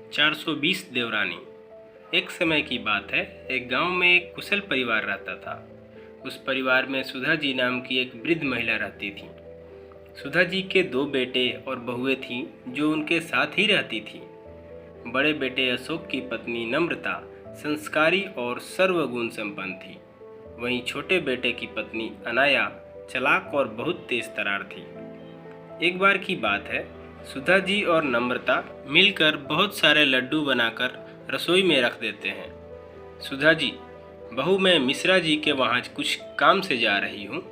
420 देवरानी। एक समय की बात है, एक गांव में एक कुशल परिवार रहता था। उस परिवार में सुधा जी नाम की एक वृद्ध महिला रहती थी। सुधा जी के 2 बेटे और बहुएं थीं जो उनके साथ ही रहती थीं। बड़े बेटे अशोक की पत्नी नम्रता संस्कारी और सर्वगुण संपन्न थी। वहीं छोटे बेटे की पत्नी अनाया चालाक और बहुत तेज तर्रार थी। एक बार की बात है, सुधा जी और नम्रता मिलकर बहुत सारे लड्डू बनाकर रसोई में रख देते हैं। सुधा जी, बहू मैं मिश्रा जी के वहाँ कुछ काम से जा रही हूँ,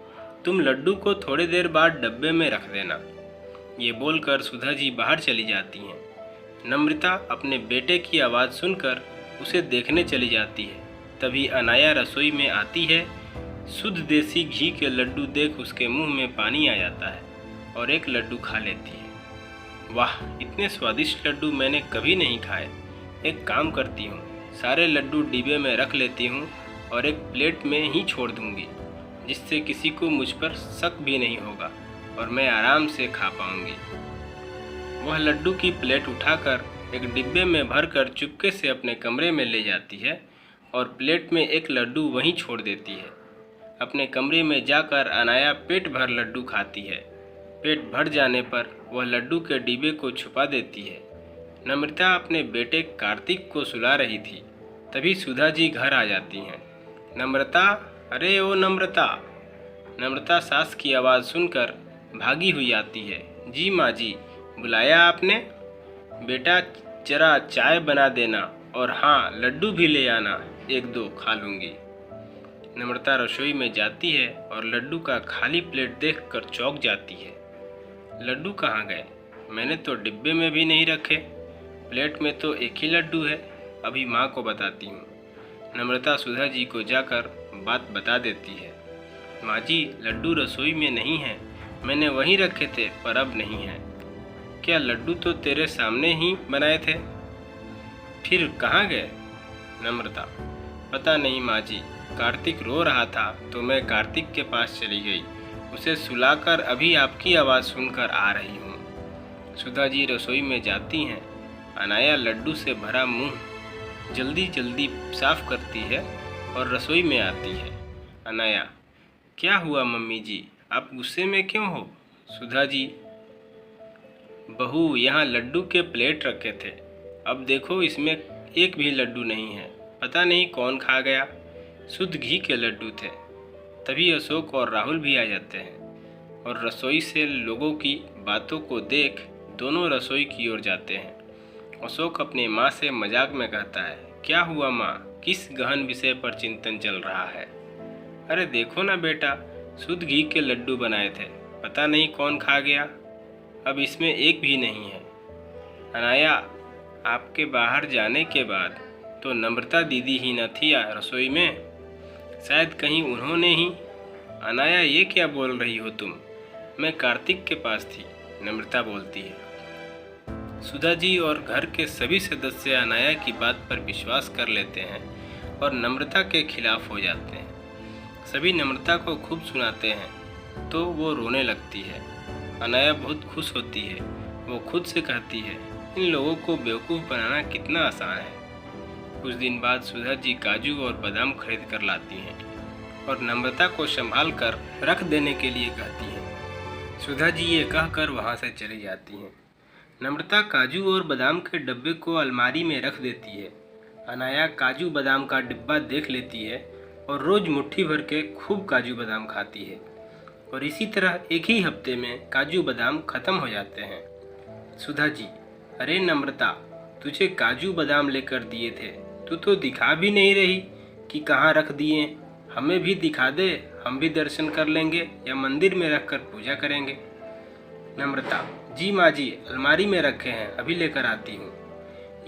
तुम लड्डू को थोड़ी देर बाद डब्बे में रख देना। ये बोलकर सुधा जी बाहर चली जाती हैं। नम्रता अपने बेटे की आवाज़ सुनकर उसे देखने चली जाती है। तभी अनाया रसोई में आती है। शुद्ध देसी घी के लड्डू देख उसके मुंह में पानी आ जाता है और एक लड्डू खा लेती है। वाह, इतने स्वादिष्ट लड्डू मैंने कभी नहीं खाए। एक काम करती हूँ, सारे लड्डू डिब्बे में रख लेती हूँ और एक प्लेट में ही छोड़ दूँगी, जिससे किसी को मुझ पर शक भी नहीं होगा और मैं आराम से खा पाऊँगी। वह लड्डू की प्लेट उठाकर एक डिब्बे में भरकर चुपके से अपने कमरे में ले जाती है और प्लेट में एक लड्डू वहीं छोड़ देती है। अपने कमरे में जाकर अनाया पेट भर लड्डू खाती है। पेट भर जाने पर वह लड्डू के डिब्बे को छुपा देती है। नम्रता अपने बेटे कार्तिक को सुला रही थी। तभी सुधा जी घर आ जाती हैं। नम्रता, अरे ओ नम्रता! नम्रता सास की आवाज़ सुनकर भागी हुई आती है। जी माँ जी, बुलाया आपने? बेटा जरा चाय बना देना और हाँ, लड्डू भी ले आना, 1-2 खा लूँगी। नम्रता रसोई में जाती है और लड्डू का खाली प्लेट देखकर चौंक जाती है। लड्डू कहाँ गए? मैंने तो डिब्बे में भी नहीं रखे। प्लेट में तो एक ही लड्डू है। अभी माँ को बताती हूँ। नम्रता सुधा जी को जाकर बात बता देती है। माँ जी, लड्डू रसोई में नहीं है, मैंने वहीं रखे थे पर अब नहीं है। क्या लड्डू तो तेरे सामने ही बनाए थे, फिर कहाँ गए? नम्रता, पता नहीं माँ जी, कार्तिक रो रहा था तो मैं कार्तिक के पास चली गई। उसे सुलाकर अभी आपकी आवाज़ सुनकर आ रही हूँ। सुधा जी रसोई में जाती हैं। अनाया लड्डू से भरा मुंह जल्दी जल्दी साफ करती है और रसोई में आती है। अनाया, क्या हुआ मम्मी जी, आप गुस्से में क्यों हो? सुधा जी, बहू यहाँ लड्डू के प्लेट रखे थे, अब देखो इसमें एक भी लड्डू नहीं है, पता नहीं कौन खा गया। शुद्ध घी के लड्डू थे। तभी अशोक और राहुल भी आ जाते हैं और रसोई से लोगों की बातों को देख दोनों रसोई की ओर जाते हैं। अशोक अपनी माँ से मजाक में कहता है, क्या हुआ माँ, किस गहन विषय पर चिंतन चल रहा है? अरे देखो ना बेटा, शुद्ध घी के लड्डू बनाए थे, पता नहीं कौन खा गया, अब इसमें एक भी नहीं है। अनाया, आपके बाहर जाने के बाद तो नम्रता दीदी ही न थी रसोई में, शायद कहीं उन्होंने ही। अनाया, ये क्या बोल रही हो तुम? मैं कार्तिक के पास थी, नम्रता बोलती है। सुधा जी और घर के सभी सदस्य अनाया की बात पर विश्वास कर लेते हैं और नम्रता के खिलाफ हो जाते हैं। सभी नम्रता को खूब सुनाते हैं तो वो रोने लगती है। अनाया बहुत खुश होती है। वो खुद से कहती है, इन लोगों को बेवकूफ़ बनाना कितना आसान है। कुछ दिन बाद सुधा जी काजू और बादाम खरीद कर लाती हैं और नम्रता को संभाल कर रख देने के लिए कहती हैं। सुधा जी ये कहकर वहाँ से चली जाती हैं। नम्रता काजू और बादाम के डब्बे को अलमारी में रख देती है। अनाया काजू बादाम का डिब्बा देख लेती है और रोज़ मुट्ठी भर के खूब काजू बादाम खाती है और इसी तरह एक ही हफ्ते में काजू बादाम खत्म हो जाते हैं। सुधा जी, अरे नम्रता, तुझे काजू बादाम लेकर दिए थे, तू तो दिखा भी नहीं रही कि कहाँ रख दिए। हमें भी दिखा दे, हम भी दर्शन कर लेंगे या मंदिर में रखकर पूजा करेंगे। नम्रता, जी माँ जी, अलमारी में रखे हैं, अभी लेकर आती हूँ।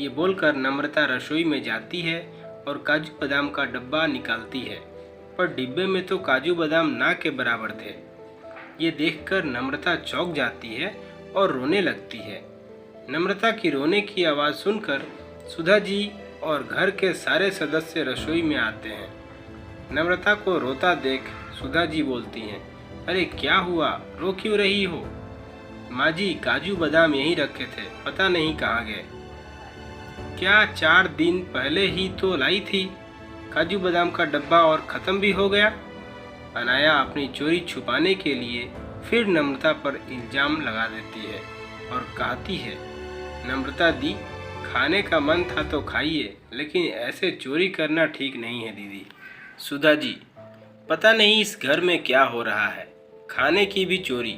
ये बोलकर नम्रता रसोई में जाती है और काजू बादाम का डब्बा निकालती है, पर डिब्बे में तो काजू बादाम ना के बराबर थे। ये देखकर नम्रता चौंक जाती है और रोने लगती है। नम्रता की रोने की आवाज़ सुनकर सुधा जी और घर के सारे सदस्य रसोई में आते हैं। नम्रता को रोता देख सुधा जी बोलती हैं, अरे क्या हुआ, रो क्यों रही हो? माँ जी, काजू बादाम यहीं रखे थे, पता नहीं कहाँ गए। क्या 4 दिन पहले ही तो लाई थी काजू बादाम का डब्बा और ख़त्म भी हो गया। अनाया अपनी चोरी छुपाने के लिए फिर नम्रता पर इल्ज़ाम लगा देती है और कहती है, नम्रता दी, खाने का मन था तो खाइए, लेकिन ऐसे चोरी करना ठीक नहीं है दीदी। सुधा जी, पता नहीं इस घर में क्या हो रहा है, खाने की भी चोरी।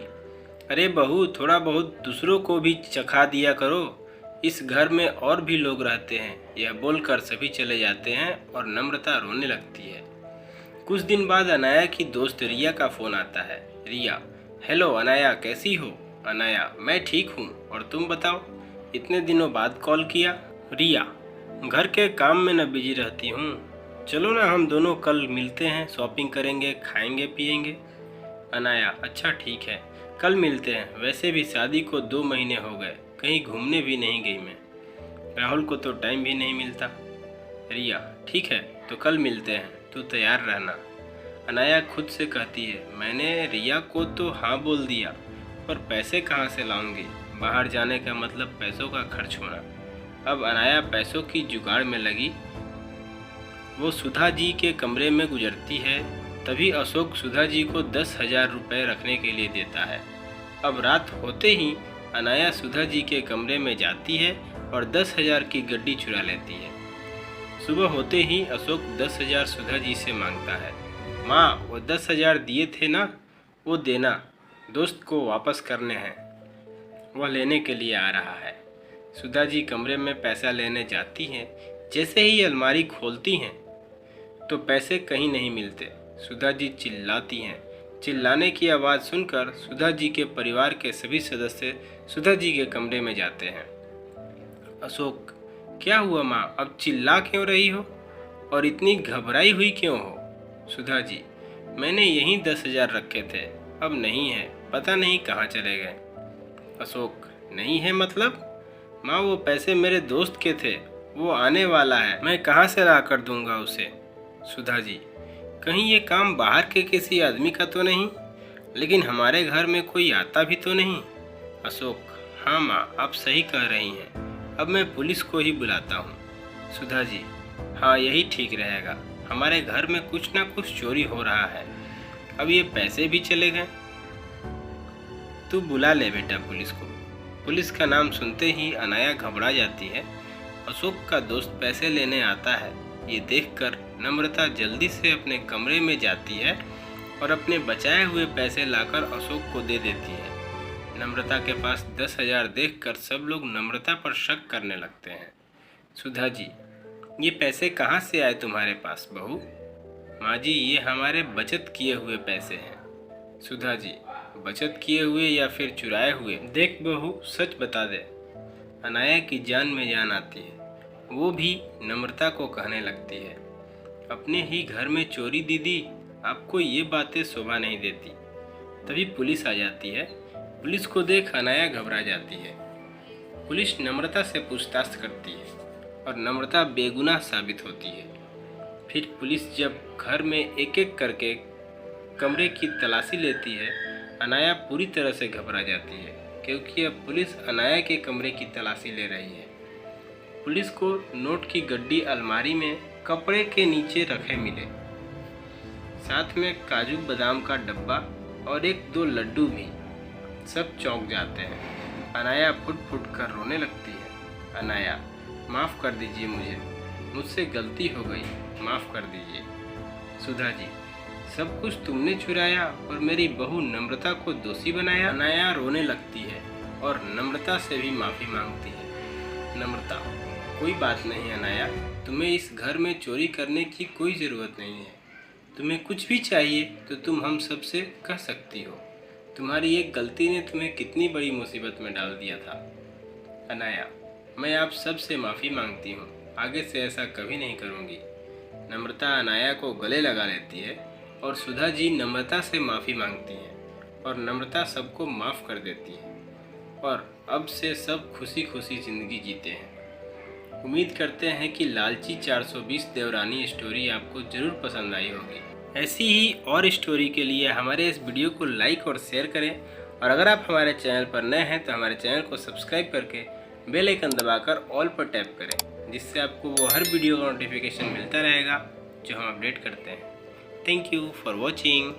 अरे बहू, थोड़ा बहुत दूसरों को भी चखा दिया करो, इस घर में और भी लोग रहते हैं। यह बोलकर सभी चले जाते हैं और नम्रता रोने लगती है। कुछ दिन बाद अनाया की दोस्त रिया का फ़ोन आता है। रिया, हेलो अनाया, कैसी हो। अनाया, मैं ठीक हूँ, और तुम बताओ, इतने दिनों बाद कॉल किया। रिया, घर के काम में न बिजी रहती हूँ, चलो ना हम दोनों कल मिलते हैं, शॉपिंग करेंगे, खाएंगे पिएंगे। अनाया, अच्छा ठीक है, कल मिलते हैं। वैसे भी शादी को 2 महीने हो गए, कहीं घूमने भी नहीं गई मैं, राहुल को तो टाइम भी नहीं मिलता। रिया, ठीक है तो कल मिलते हैं, तू तैयार रहना। अनाया खुद से कहती है, मैंने रिया को तो हाँ बोल दिया, पर पैसे कहाँ से लाऊंगी। बाहर जाने का मतलब पैसों का खर्च होना। अब अनाया पैसों की जुगाड़ में लगी। वो सुधा जी के कमरे में गुजरती है, तभी अशोक सुधा जी को 10,000 रुपये रखने के लिए देता है। अब रात होते ही अनाया सुधा जी के कमरे में जाती है और 10,000 की गड्डी चुरा लेती है। सुबह होते ही अशोक 10,000 सुधा जी से मांगता है। माँ, वो 10,000 दिए थे ना, वो देना, दोस्त को वापस करने हैं। वह लेने के लिए आ रहा है। सुधा जी कमरे में पैसा लेने जाती हैं। जैसे ही अलमारी खोलती हैं तो पैसे कहीं नहीं मिलते। सुधा जी चिल्लाती हैं। चिल्लाने की आवाज़ सुनकर सुधा जी के परिवार के सभी सदस्य सुधा जी के कमरे में जाते हैं। अशोक, क्या हुआ माँ, अब चिल्ला क्यों रही हो और इतनी घबराई हुई क्यों हो। सुधा जी, मैंने यहीं 10,000 रखे थे, अब नहीं है, पता नहीं कहाँ चले गए। अशोक, नहीं है मतलब। माँ, वो पैसे मेरे दोस्त के थे, वो आने वाला है, मैं कहाँ से ला कर दूंगा उसे। सुधा जी, कहीं ये काम बाहर के किसी आदमी का तो नहीं, लेकिन हमारे घर में कोई आता भी तो नहीं। अशोक, हाँ माँ, आप सही कह रही हैं, अब मैं पुलिस को ही बुलाता हूँ। सुधा जी, हाँ यही ठीक रहेगा, हमारे घर में कुछ ना कुछ चोरी हो रहा है, अब ये पैसे भी चले गए। तू बुला ले बेटा पुलिस को। पुलिस का नाम सुनते ही अनाया घबरा जाती है। अशोक का दोस्त पैसे लेने आता है। ये देखकर नम्रता जल्दी से अपने कमरे में जाती है और अपने बचाए हुए पैसे लाकर अशोक को दे देती है। नम्रता के पास 10,000 देखकर सब लोग नम्रता पर शक करने लगते हैं। सुधा जी, ये पैसे कहाँ से आए तुम्हारे पास बहू। माँ जी, ये हमारे बचत किए हुए पैसे हैं। सुधा जी, बचत किए हुए या फिर चुराए हुए। देख बहू, सच बता दे। अनाया की जान में जान आती है। वो भी नम्रता को कहने लगती है, अपने ही घर में चोरी दीदी, आपको ये बातें शोभा नहीं देती। तभी पुलिस आ जाती है। पुलिस को देख अनाया घबरा जाती है। पुलिस नम्रता से पूछताछ करती है और नम्रता बेगुनाह साबित होती है। फिर पुलिस जब घर में एक एक करके कमरे की तलाशी लेती है, अनाया पूरी तरह से घबरा जाती है, क्योंकि अब पुलिस अनाया के कमरे की तलाशी ले रही है। पुलिस को नोट की गड्डी अलमारी में कपड़े के नीचे रखे मिले, साथ में काजू बादाम का डब्बा और 1-2 लड्डू भी। सब चौंक जाते हैं। अनाया फुट फुट कर रोने लगती है। अनाया, माफ़ कर दीजिए मुझसे गलती हो गई, माफ़ कर दीजिए। सुधा जी, सब कुछ तुमने चुराया और मेरी बहू नम्रता को दोषी बनाया। अनाया रोने लगती है और नम्रता से भी माफ़ी मांगती है। नम्रता, कोई बात नहीं अनाया, तुम्हें इस घर में चोरी करने की कोई ज़रूरत नहीं है। तुम्हें कुछ भी चाहिए तो तुम हम सब से कह सकती हो। तुम्हारी एक गलती ने तुम्हें कितनी बड़ी मुसीबत में डाल दिया था। अनाया, मैं आप सब से माफ़ी मांगती हूँ, आगे से ऐसा कभी नहीं करूँगी। नम्रता अनाया को गले लगा लेती है और सुधा जी नम्रता से माफ़ी मांगती हैं और नम्रता सबको माफ़ कर देती है और अब से सब खुशी खुशी ज़िंदगी जीते हैं। उम्मीद करते हैं कि लालची 420 देवरानी स्टोरी आपको ज़रूर पसंद आई होगी। ऐसी ही और स्टोरी के लिए हमारे इस वीडियो को लाइक और शेयर करें, और अगर आप हमारे चैनल पर नए हैं तो हमारे चैनल को सब्सक्राइब करके बेल आइकन दबाकर ऑल पर टैप करें, जिससे आपको वो हर वीडियो का नोटिफिकेशन मिलता रहेगा जो हम अपडेट करते हैं। Thank you for watching.